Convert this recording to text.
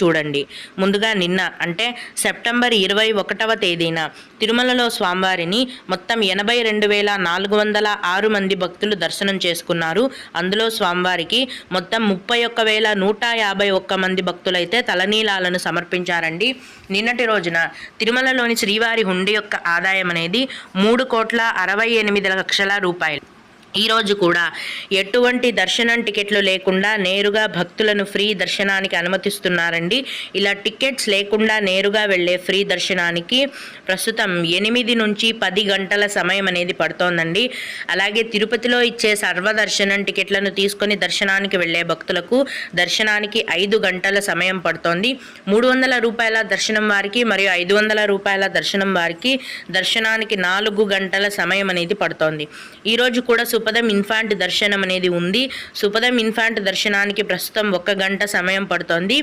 చూడండి. ముందుగా నిన్న అంటే సెప్టెంబర్ 21వ తేదీన తిరుమలలో స్వామివారిని మొత్తం 82,406 మంది భక్తులు దర్శనం చేసుకున్నారు. అందులో స్వామివారికి మొత్తం 31,151 మంది భక్తులైతే తలనీలాలను సమర్పించారండి. నిన్నటి రోజున తిరుమలలోని శ్రీవారి హుండీ యొక్క ఆదాయం అనేది 3,68,00,000 రూపాయలు. ఈరోజు కూడా ఎటువంటి దర్శనం టికెట్లు లేకుండా నేరుగా భక్తులను ఫ్రీ దర్శనానికి అనుమతిస్తున్నారండి. ఇలా టికెట్స్ లేకుండా నేరుగా వెళ్ళే ఫ్రీ దర్శనానికి ప్రస్తుతం 8 నుంచి 10 గంటల సమయం అనేది పడుతోందండి. అలాగే తిరుపతిలో ఇచ్చే సర్వదర్శనం టికెట్లను తీసుకొని దర్శనానికి వెళ్ళే భక్తులకు దర్శనానికి 5 గంటల సమయం పడుతోంది. 300 రూపాయల దర్శనం వారికి మరియు 500 రూపాయల దర్శనం వారికి దర్శనానికి 4 గంటల సమయం అనేది పడుతోంది. ఈరోజు కూడా సుపదం ఇన్ఫాంట్ దర్శనం అనేది ఉంది. సుపదం ఇన్ఫాంట్ దర్శనానికి ప్రస్తుతం 1 గంట సమయం పడుతోంది.